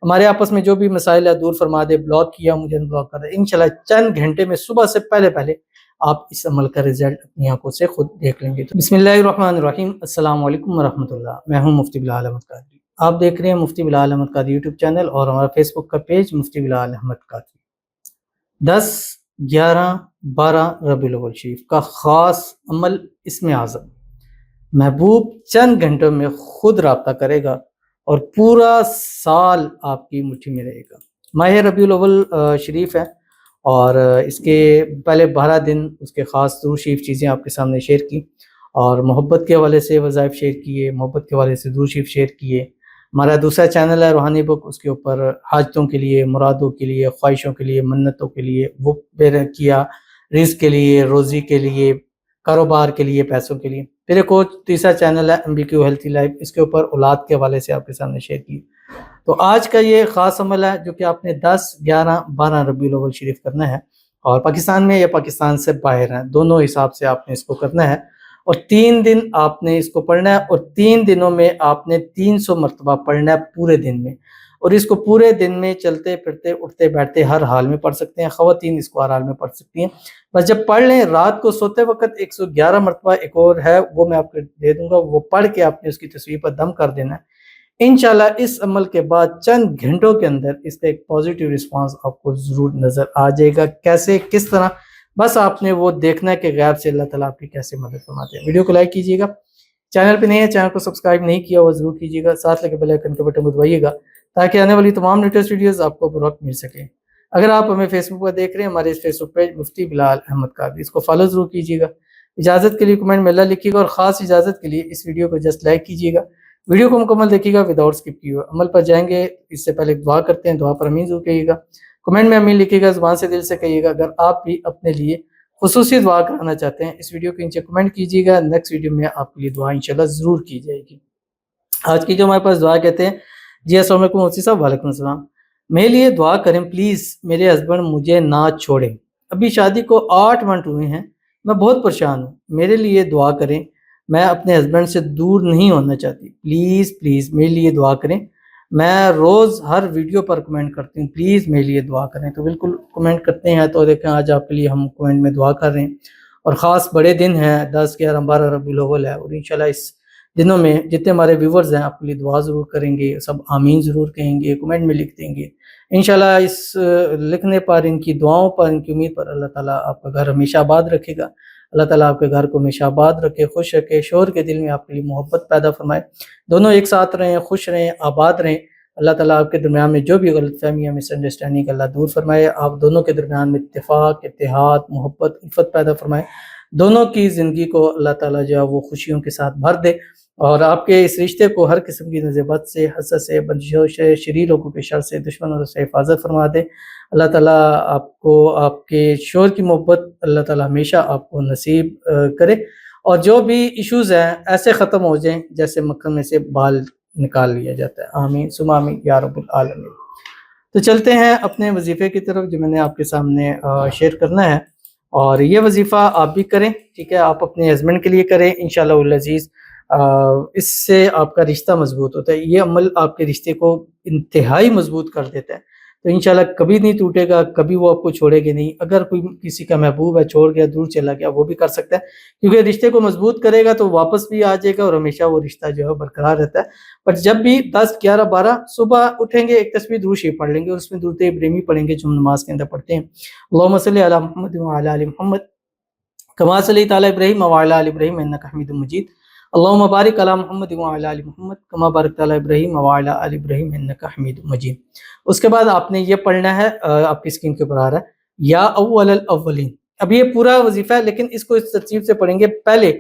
ہمارے آپس میں جو بھی مسائل ہے دور فرما دے، بلاک کیا مجھے بلاک کر دے، انشاءاللہ چند گھنٹے میں صبح سے پہلے آپ اس عمل کا رزلٹ اپنی آنکھوں سے خود دیکھ لیں گے۔ تو بسم اللہ الرحمن الرحیم، السلام علیکم ورحمۃ اللہ، میں ہوں مفتی بلال احمد قادری، آپ دیکھ رہے ہیں مفتی بلال احمد قادری یوٹیوب چینل اور ہمارا فیس بک کا پیج مفتی بلال احمد قادری۔ 10، 11، 12 ربیع الاول شریف کا خاص عمل اسم اعظم، محبوب چند گھنٹوں میں خود رابطہ کرے گا اور پورا سال آپ کی مٹھی میں رہے گا۔ ماہ ربیع الاول شریف ہے اور اس کے پہلے 12 دن اس کے خاص درود شریف چیزیں آپ کے سامنے شیئر کی، اور محبت کے حوالے سے وظائف شیئر کیے، محبت کے حوالے سے درود شریف شیئر کیے۔ ہمارا دوسرا چینل ہے روحانی بک، اس کے اوپر حاجتوں کے لیے، مرادوں کے لیے، خواہشوں کے لیے، منتوں کے لیے وہ کیا، رزق کے لیے، روزی کے لیے، کاروبار کے لیے، پیسوں کے لیے۔ پھر ایک اور تیسرا چینل ہے MBQ ہیلتھی لائف، اس کے اوپر اولاد کے حوالے سے آپ کے سامنے شیئر کی۔ تو آج کا یہ خاص عمل ہے جو کہ آپ نے 10، 11، 12 ربیع الاول شریف کرنا ہے، اور پاکستان میں یا پاکستان سے باہر ہیں دونوں حساب سے آپ نے اس کو کرنا ہے، اور 3 دن آپ نے اس کو پڑھنا ہے، اور 3 دنوں میں آپ نے 300 مرتبہ پڑھنا ہے پورے دن میں، اور اس کو پورے دن میں چلتے پھرتے اٹھتے بیٹھتے ہر حال میں پڑھ سکتے ہیں، خواتین اس کو ہر حال میں پڑھ سکتی ہیں۔ بس جب پڑھ لیں رات کو سوتے وقت 111 مرتبہ ایک اور ہے وہ میں آپ کو دے دوں گا، وہ پڑھ کے آپ نے اس کی تصویر پر دم کر دینا ہے۔ انشاءاللہ اس عمل کے بعد چند گھنٹوں کے اندر اس کا ایک پازیٹیو رسپانس آپ کو ضرور نظر آ جائے گا۔ کیسے، کس طرح، بس آپ نے وہ دیکھنا ہے کہ غیب سے اللہ تعالیٰ آپ کی کیسے مدد فرماتے ہیں۔ ویڈیو کو لائک کیجیے گا، چینل پہ نہیں ہے چینل کو سبسکرائب نہیں کیا وہ ضرور کیجیے گا، ساتھ لگے بیل آئیکن کے بٹن کو دبائیے گا تاکہ آنے والی تمام لیٹسٹ ویڈیوز آپ کو بر وقت مل سکیں۔ اگر آپ ہمیں فیس بک پر دیکھ رہے ہیں، ہمارے اس فیس بک پیج مفتی بلال احمد قادری، اس کو فالو ضرور کیجیے گا۔ اجازت کے لیے کمنٹ میں اللہ لکھیے گا، اور خاص اجازت کے لیے اس ویڈیو کو جسٹ لائک کیجیے گا، ویڈیو کو مکمل دیکھیے گا وداؤٹ اسکپ کیے ہوئے۔ عمل پر جائیں گے اس سے پہلے دعا کرتے ہیں، دعا پر امین ضرور کہیے گا، کمنٹ میں امین لکھیے گا، زبان سے دل سے کہیے گا۔ اگر آپ بھی اپنے لیے خصوصی دعا کرانا چاہتے ہیں اس ویڈیو کے نیچے کمنٹ کیجیے گا، نیکسٹ ویڈیو میں آپ کے لیے دعا انشاءاللہ ضرور کی جائے گی۔ آج کی جو ہمارے پاس دعا کہتے ہیں، جی السلام علیکم مفتی صاحب۔ وعلیکم السلام۔ میرے لیے دعا کریں پلیز، میرے ہسبینڈ مجھے نہ چھوڑیں، ابھی شادی کو 8 منتھ ہوئے ہیں، میں بہت پریشان ہوں، میرے لیے دعا کریں، میں اپنے ہسبینڈ سے دور نہیں ہونا چاہتی، پلیز پلیز میرے لیے دعا کریں، میں روز ہر ویڈیو پر کمنٹ کرتی ہوں، پلیز میرے لیے دعا کریں۔ تو بالکل کمنٹ کرتے ہیں، تو دیکھیں آج آپ کے لیے ہم کمنٹ میں دعا کر رہے ہیں، اور خاص بڑے دن ہیں، 10، 11، 12 ربیع الاول ہے، اور انشاءاللہ اس دنوں میں جتنے ہمارے ویورز ہیں آپ کے لیے دعا ضرور کریں گے، سب آمین ضرور کہیں گے، کمنٹ میں لکھ دیں گے انشاءاللہ۔ اس لکھنے پر، ان کی دعاؤں پر، ان کی امید پر اللہ تعالیٰ آپ کا گھر ہمیشہ آباد رکھے گا، اللہ تعالیٰ آپ کے گھر کو ہمیشہ آباد رکھے، خوش رکھے، شوہر کے دل میں آپ کے لیے محبت پیدا فرمائے، دونوں ایک ساتھ رہیں، خوش رہیں، آباد رہیں۔ اللہ تعالیٰ آپ کے درمیان میں جو بھی غلط فہمیاں، مس انڈرسٹینڈنگ اللہ دور فرمائے، آپ دونوں کے درمیان میں اتفاق، اتحاد، محبت، الفت پیدا فرمائے، دونوں کی زندگی کو اللہ تعالیٰ جو ہے وہ خوشیوں کے ساتھ بھر دے، اور آپ کے اس رشتے کو ہر قسم کی نظر بد سے، حسد سے، بندشوں سے، شریر لوگوں کے شر سے، دشمنوں سے حفاظت فرما دے۔ اللہ تعالیٰ آپ کو، آپ کے شوہر کی محبت اللہ تعالیٰ ہمیشہ آپ کو نصیب کرے، اور جو بھی ایشوز ہیں ایسے ختم ہو جائیں جیسے مکھن میں سے بال نکال لیا جاتا ہے، آمین ثم آمین یا رب العالمین۔ تو چلتے ہیں اپنے وظیفے کی طرف جو میں نے آپ کے سامنے شیئر کرنا ہے، اور یہ وظیفہ آپ بھی کریں، ٹھیک ہے، آپ اپنے ہسبینڈ کے لیے کریں انشاءاللہ العزیز، اس سے آپ کا رشتہ مضبوط ہوتا ہے، یہ عمل آپ کے رشتے کو انتہائی مضبوط کر دیتا ہے، تو انشاءاللہ کبھی نہیں ٹوٹے گا، کبھی وہ آپ کو چھوڑے گے نہیں۔ اگر کوئی کسی کا محبوب ہے چھوڑ گیا، دور چلا گیا، وہ بھی کر سکتا ہے، کیونکہ رشتے کو مضبوط کرے گا تو واپس بھی آ جائے گا، اور ہمیشہ وہ رشتہ جو ہے برقرار رہتا ہے۔ پر جب بھی 10، 11، 12 صبح اٹھیں گے ایک تسبیح درود شریف پڑھ لیں گے، اور اس میں درود ابراہیمی پڑھیں گے جو ہم نماز کے اندر پڑھتے ہیں، اللہم صلی علی محمد وعلی آل محمد کما صلیت علی ابراہیم وعلی آل ابراہیم انک حمید مجید، اللہم بارک علی محمد وعلی آل محمد کما بارکت علی ابراہیم وعلی آل ابراہیم انک حمید مجید۔ اس کے بعد آپ نے یہ پڑھنا ہے، آپ کی اسکرین کے اوپر آ رہا ہے، یا اول الاولین۔ اب یہ پورا وظیفہ ہے لیکن اس کو اس ترتیب سے پڑھیں گے، پہلے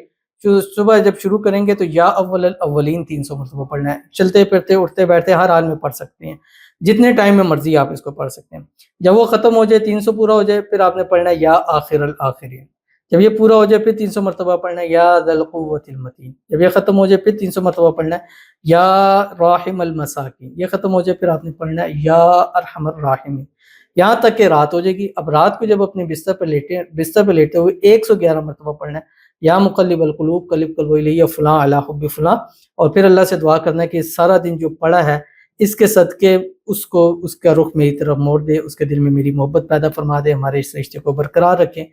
صبح جب شروع کریں گے تو یا اول الاولین 300 مرتبہ پڑھنا ہے، چلتے پھرتے اٹھتے بیٹھتے ہر حال میں پڑھ سکتے ہیں، جتنے ٹائم میں مرضی آپ اس کو پڑھ سکتے ہیں۔ جب وہ ختم ہو جائے، 300 پورا ہو جائے، پھر آپ نے پڑھنا ہے یا آخر الاخرین۔ جب یہ پورا ہو جائے پھر 300 مرتبہ پڑھنا ہے یا ذی القوۃ المتین۔ جب یہ ختم ہو جائے پھر 300 مرتبہ پڑھنا ہے یا راحم المساکین۔ یہ ختم ہو جائے پھر آپ نے پڑھنا ہے یا ارحم الراحمین، یہاں تک کہ رات ہو جائے گی۔ اب رات کو جب اپنے بستر پہ لیٹے ہوئے 111 مرتبہ پڑھنا ہے یا مقلب القلوب قلب قلبی الیہ فلاں علی حب فلاں، اور پھر اللہ سے دعا کرنا ہے کہ سارا دن جو پڑھا ہے اس کے صدقے اس کو اس کا رخ میری طرف موڑ دے، اس کے دل میں میری محبت پیدا فرما دے، ہمارے اس رشتے کو برقرار رکھیں۔